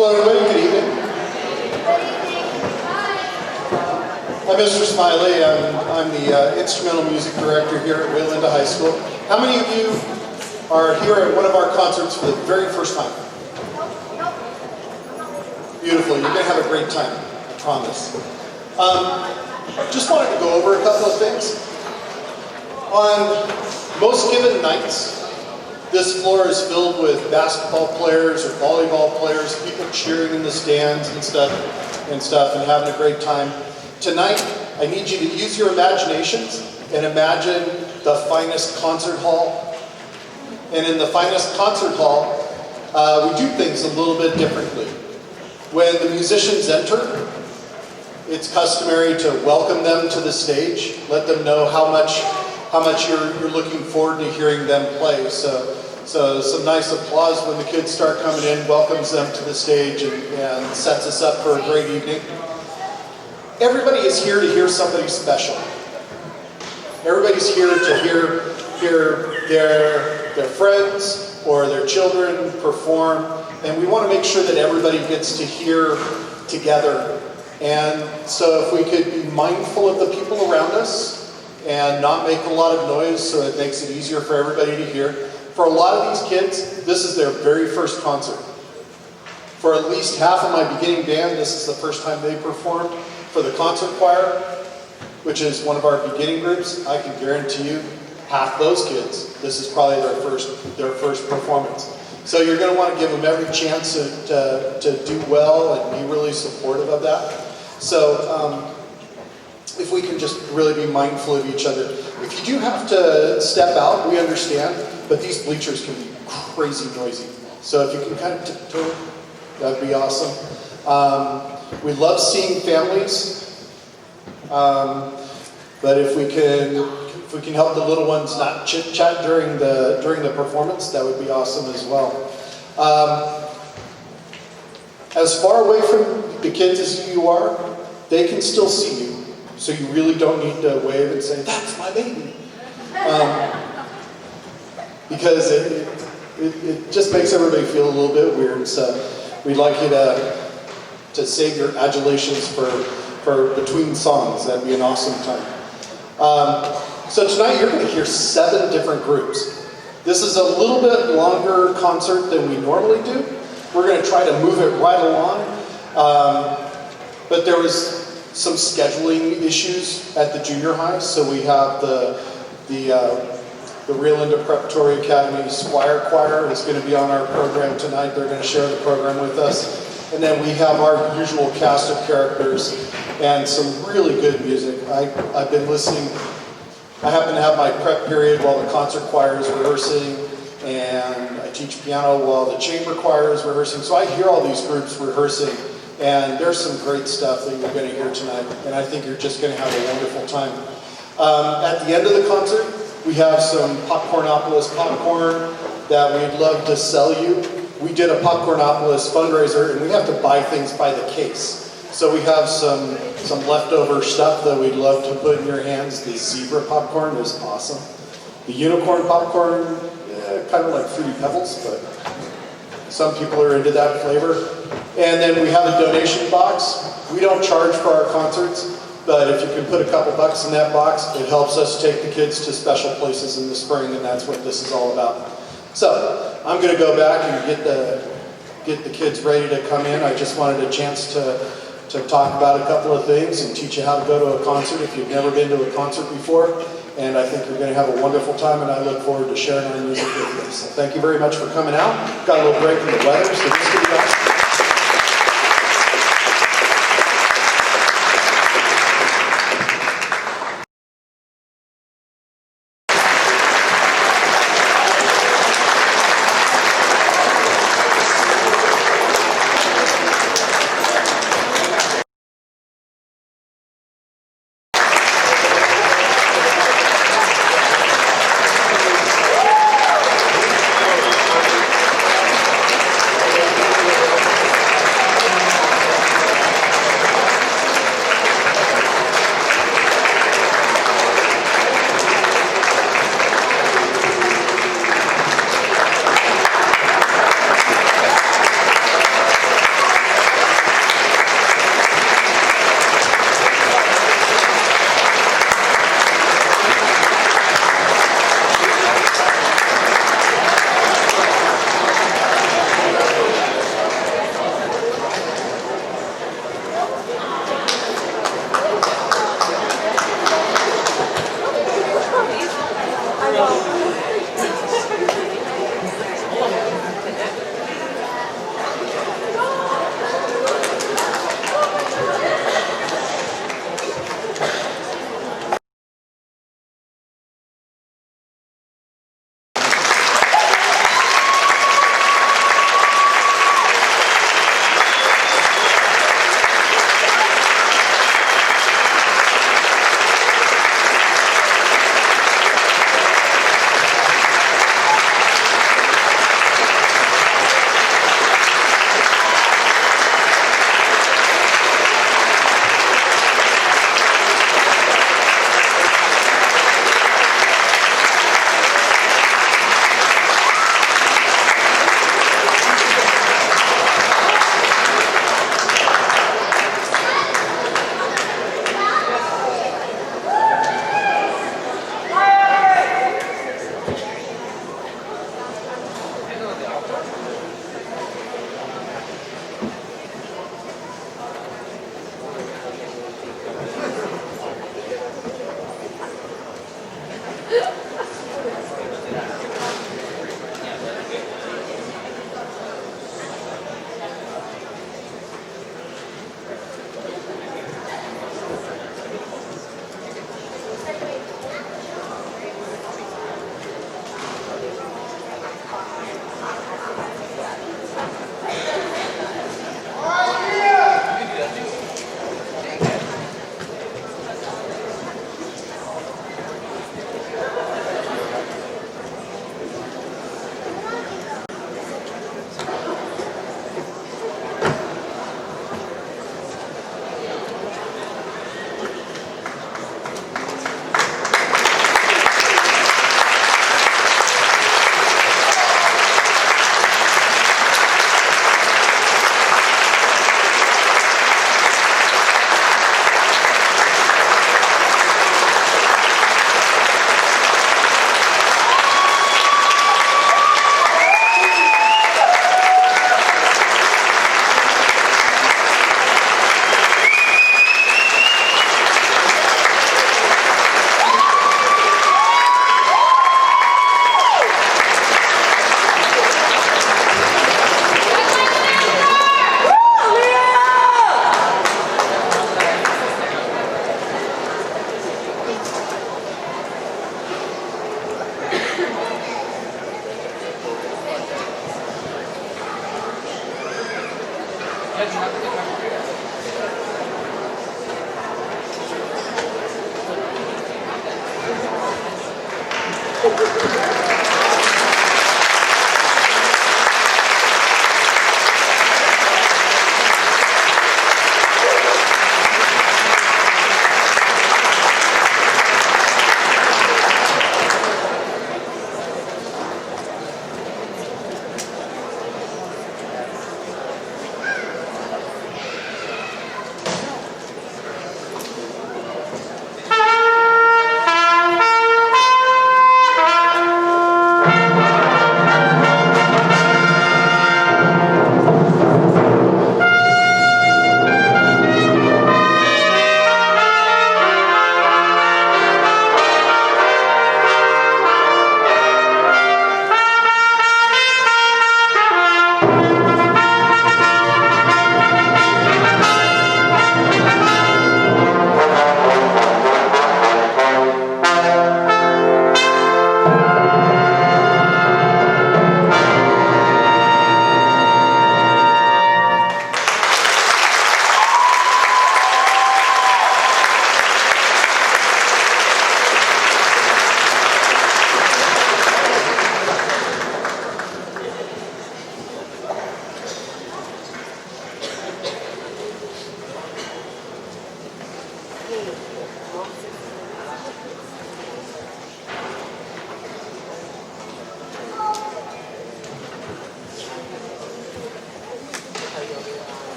Hello everybody, good evening. I'm Mr. Smiley. I'm the instrumental music director here at Waylinda High School. How many of you are here at one of our concerts for the very first time? Beautiful, you're going to have a great time, I promise. Just wanted to go over a couple of things. On most given nights, this floor is filled with basketball players or volleyball players, people cheering in the stands and stuff, and having a great time. Tonight, I need you to use your imaginations and imagine the finest concert hall. And in the finest concert hall, we do things a little bit differently. When the musicians enter, it's customary to welcome them to the stage, let them know how much you're looking forward to hearing them play. So some nice applause when the kids start coming in, welcomes them to the stage, and sets us up for a great evening. Everybody is here to hear somebody special. Everybody's here to hear their friends or their children perform, and we want to make sure that everybody gets to hear together. And so if we could be mindful of the people around us and not make a lot of noise so it makes it easier for everybody to hear. For a lot of these kids, this is their very first concert. For at least half of my beginning band, this is the first time they performed. For the concert choir, which is one of our beginning groups, I can guarantee you, half those kids, this is probably their first performance. So you're going to want to give them every chance to do well and be really supportive of that. So if we can just really be mindful of each other. If you do have to step out, we understand, but these bleachers can be crazy noisy. So if you can kind of tiptoe, that'd be awesome. We love seeing families, but if we can help the little ones not chit-chat during the performance, that would be awesome as well. As far away from the kids as you are, they can still see you. So you really don't need to wave and say, "That's my baby," because it just makes everybody feel a little bit weird. So we'd like you to save your adulations for between songs. That'd be an awesome time. So tonight you're going to hear 7 different groups. This is a little bit longer concert than we normally do. We're going to try to move it right along, but there was some scheduling issues at the junior high, so we have the Waylinda Preparatory Academy Squire Choir is going to be on our program tonight. They're going to share the program with us. And then we have our usual cast of characters and some really good music. I've been listening. I happen to have my prep period while the concert choir is rehearsing, and I teach piano while the chamber choir is rehearsing. So I hear all these groups rehearsing. And there's some great stuff that you're going to hear tonight, and I think you're just going to have a wonderful time. At the end of the concert, we have some Popcornopolis popcorn that we'd love to sell you. We did a Popcornopolis fundraiser, and we have to buy things by the case. So we have some leftover stuff that we'd love to put in your hands. The zebra popcorn is awesome. The unicorn popcorn, kind of like Fruity Pebbles, but some people are into that flavor. And then we have a donation box. We don't charge for our concerts, but if you can put a couple bucks in that box, it helps us take the kids to special places in the spring, and that's what this is all about. So I'm going to go back and get the kids ready to come in. I just wanted a chance to talk about a couple of things and teach you how to go to a concert if you've never been to a concert before. And I think you're going to have a wonderful time, and I look forward to sharing our music with you. So thank you very much for coming out. Got a little break from the weather, so this could be awesome.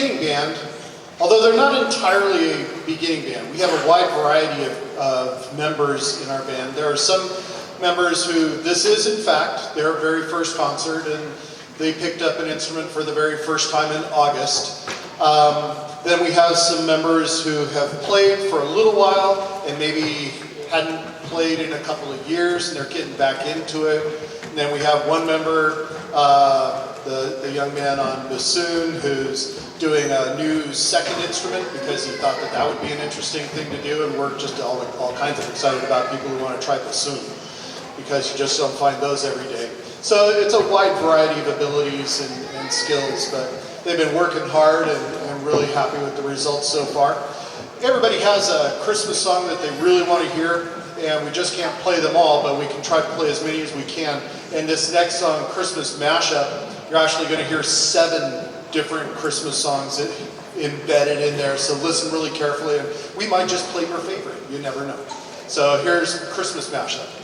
beginning band, although they're not entirely a beginning band, we have a wide variety of members in our band. There are some members who, this is in fact their very first concert, and they picked up an instrument for the very first time in August. Then we have some members who have played for a little while and maybe hadn't played in a couple of years and they're getting back into it. And then we have one member, the young man on bassoon, who's doing a new second instrument because he thought that would be an interesting thing to do, and we're just all kinds of excited about people who want to try bassoon because you just don't find those every day. So it's a wide variety of abilities and skills, but they've been working hard and really happy with the results so far. Everybody has a Christmas song that they really want to hear, and we just can't play them all, but we can try to play as many as we can. And this next song, Christmas Mashup, you're actually going to hear 7 different Christmas songs embedded in there, so listen really carefully, and we might just play your favorite. You never know. So here's Christmas Mashup.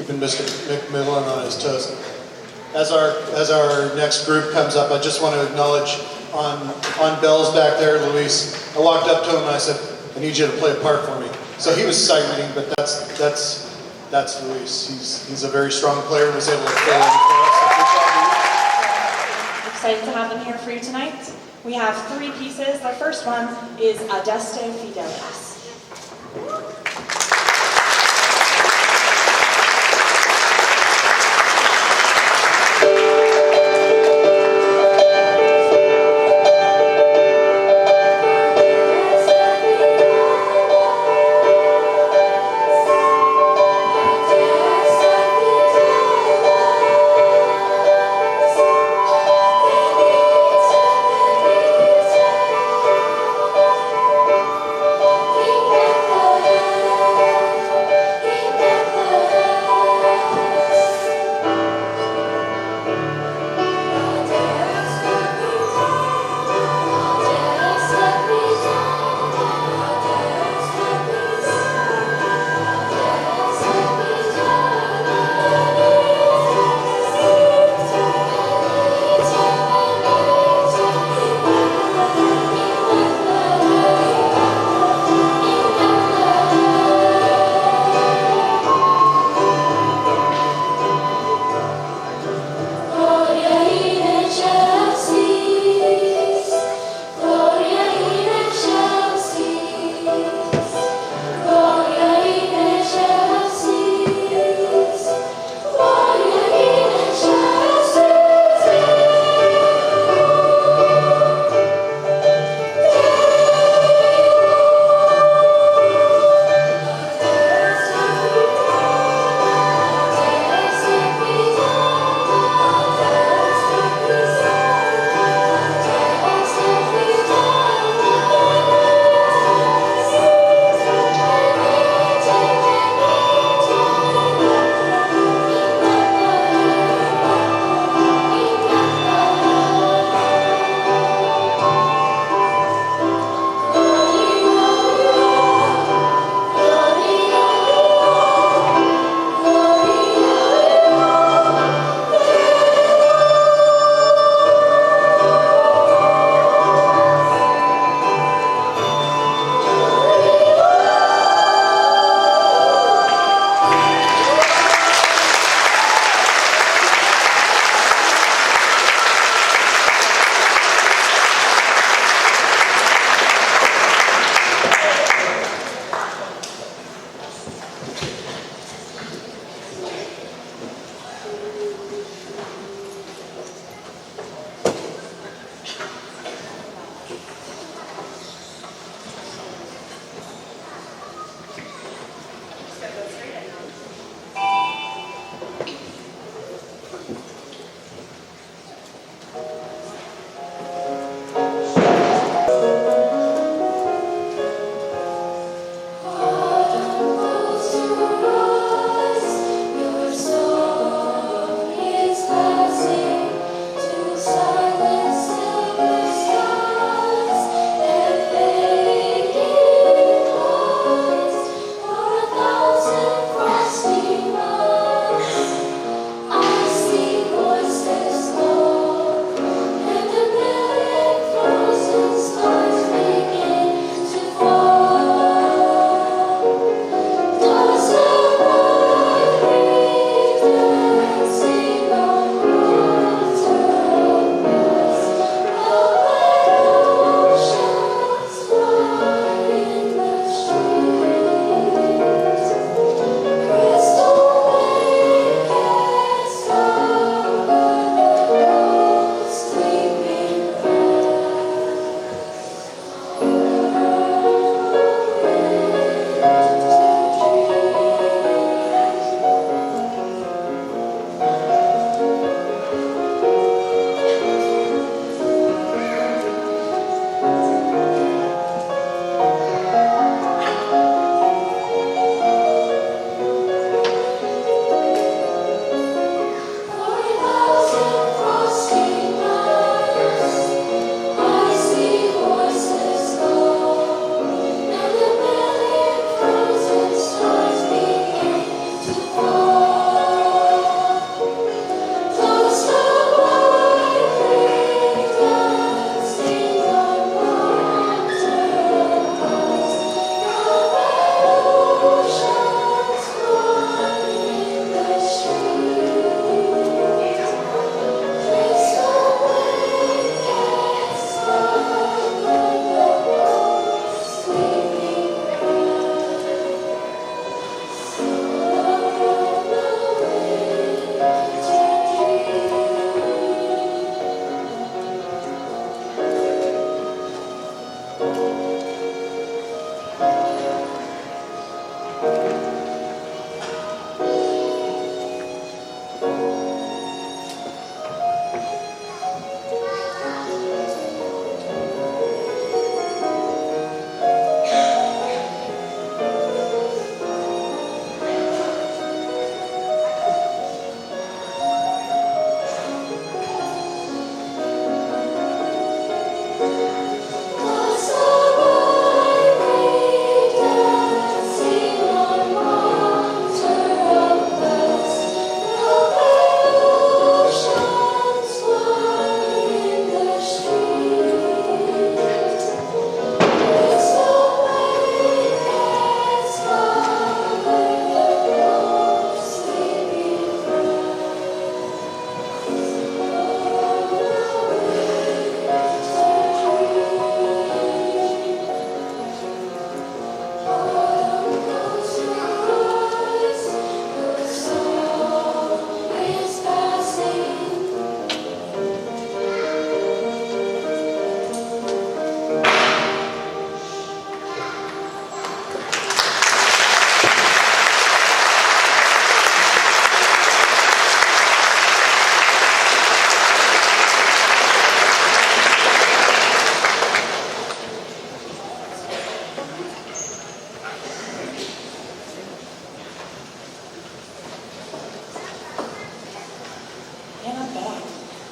keeping Mr. McMillan on his toes. As our next group comes up, I just want to acknowledge on bells back there, Luis. I walked up to him and I said, I need you to play a part for me. So he was sight reading, but that's Luis. He's a very strong player and was able to play. Excited to have them here for you tonight. We have 3 pieces. The first one is Adeste Fidelis. Thank you.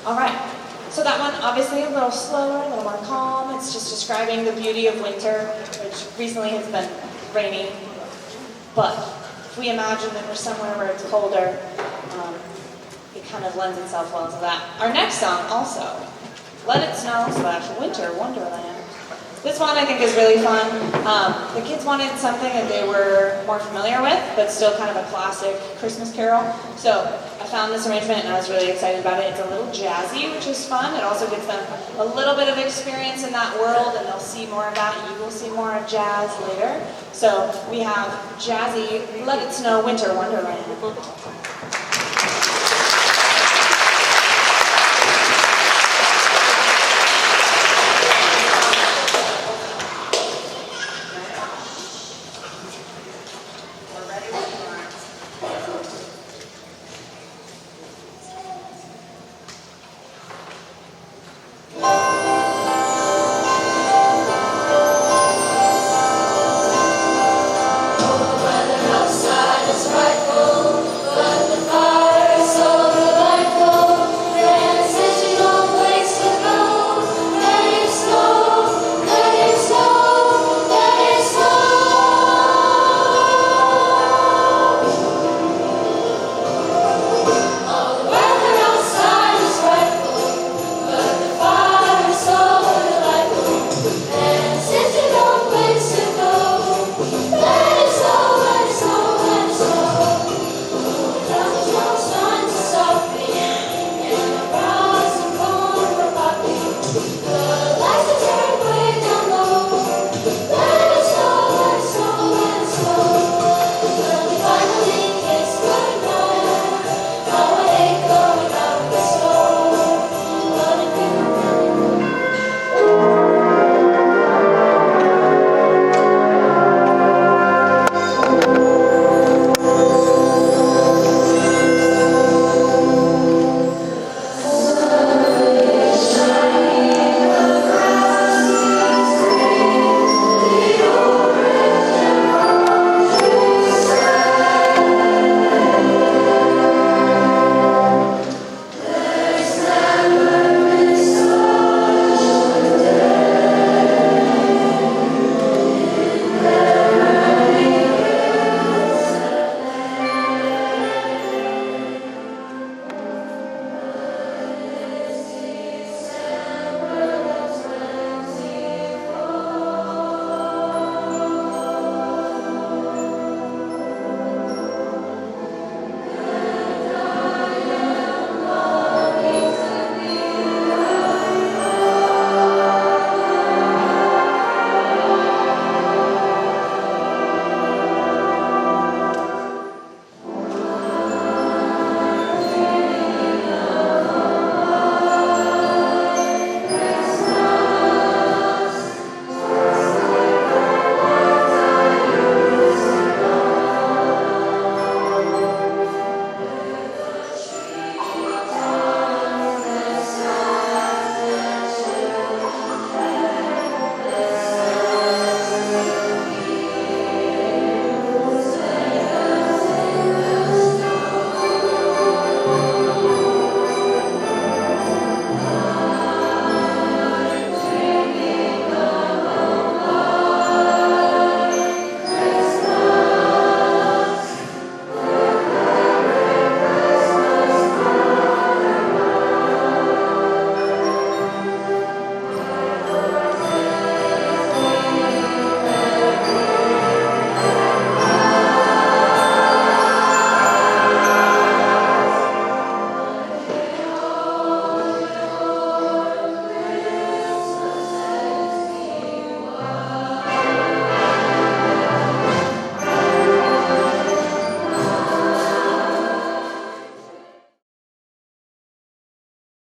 All right, so that one obviously a little slower, a little more calm. It's just describing the beauty of winter, which recently has been rainy. But if we imagine that we're somewhere where it's colder, it kind of lends itself well to that. Our next song also, Let It Snow / Winter Wonderland. This one I think is really fun. The kids wanted something that they were more familiar with, but still kind of a classic Christmas carol. So I found this arrangement and I was really excited about it. It's a little jazzy, which is fun. It also gives them a little bit of experience in that world, and they'll see more of that. You will see more of jazz later. So we have jazzy Let It Snow Winter Wonderland.